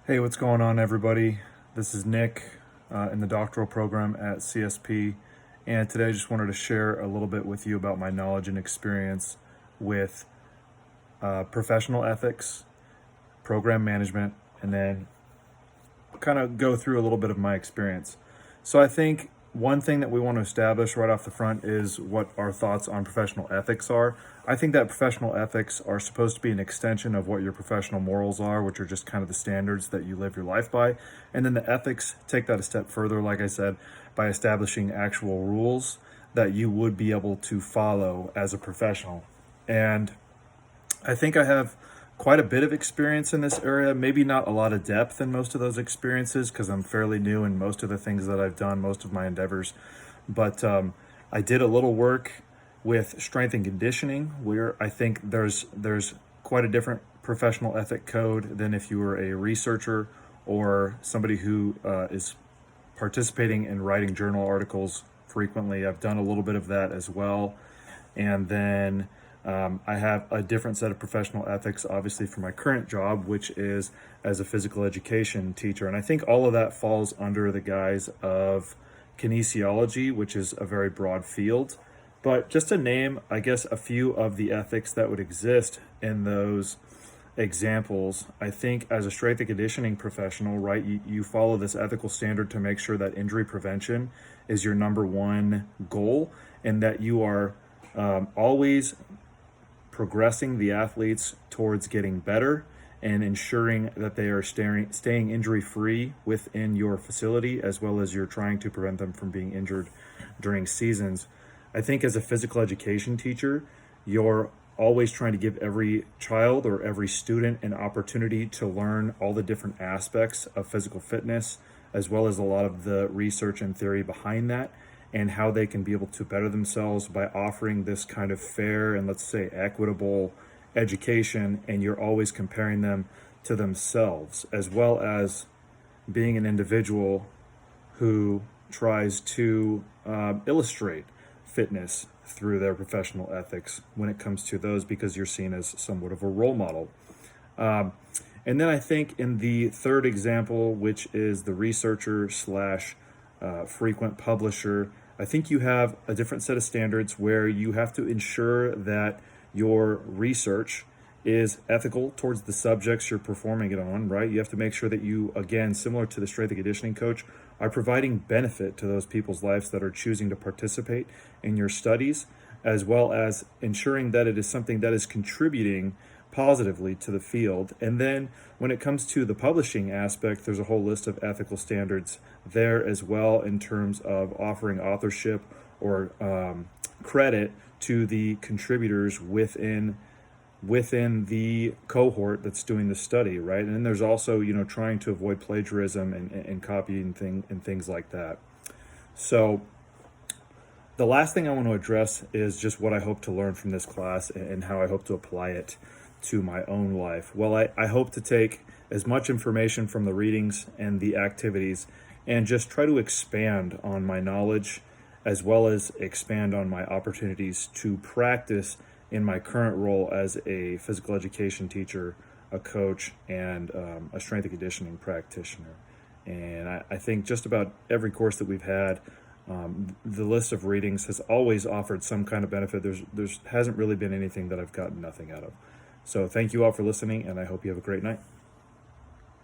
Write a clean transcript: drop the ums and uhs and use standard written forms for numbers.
Hey, what's going on, everybody? This is Nick in the doctoral program at CSP, and today I just wanted to share a little bit with you about my knowledge and experience with professional ethics, program management, and then kind of go through a little bit of my experience. So I think one thing that we want to establish right off the front is what our thoughts on professional ethics are. I think that professional ethics are supposed to be an extension of what your professional morals are, which are just kind of the standards that you live your life by. And then the ethics take that a step further, like I said, by establishing actual rules that you would be able to follow as a professional. And I think I have quite a bit of experience in this area, maybe not a lot of depth in most of those experiences because I'm fairly new in most of the things that I've done, most of my endeavors. But I did a little work with strength and conditioning where I think there's quite a different professional ethic code than if you were a researcher or somebody who is participating in writing journal articles frequently. I've done a little bit of that as well. And then I have a different set of professional ethics, obviously, for my current job, which is as a physical education teacher. And I think all of that falls under the guise of kinesiology, which is a very broad field. But just to name, I guess, a few of the ethics that would exist in those examples, I think as a strength and conditioning professional, right, you follow this ethical standard to make sure that injury prevention is your number one goal and that you are always progressing the athletes towards getting better and ensuring that they are staying injury free within your facility, as well as you're trying to prevent them from being injured during seasons. I think as a physical education teacher, you're always trying to give every child or every student an opportunity to learn all the different aspects of physical fitness, as well as a lot of the research and theory behind that, and how they can be able to better themselves by offering this kind of fair and, let's say, equitable education. And you're always comparing them to themselves, as well as being an individual who tries to illustrate fitness through their professional ethics when it comes to those, because you're seen as somewhat of a role model. And then I think in the third example, which is the researcher slash frequent publisher, I think you have a different set of standards where you have to ensure that your research is ethical towards the subjects you're performing it on, right? You have to make sure that you, again, similar to the strength and conditioning coach, are providing benefit to those people's lives that are choosing to participate in your studies, as well as ensuring that it is something that is contributing positively to the field. And then when it comes to the publishing aspect, there's a whole list of ethical standards there as well, in terms of offering authorship or credit to the contributors within the cohort that's doing the study, right? And then there's also, trying to avoid plagiarism and copying things like that. So the last thing I want to address is just what I hope to learn from this class and how I hope to apply it to my own life. Well, I hope to take as much information from the readings and the activities and just try to expand on my knowledge, as well as expand on my opportunities to practice in my current role as a physical education teacher, a coach, and a strength and conditioning practitioner. And I think just about every course that we've had, the list of readings has always offered some kind of benefit. There's hasn't really been anything that I've gotten nothing out of. So thank you all for listening, and I hope you have a great night.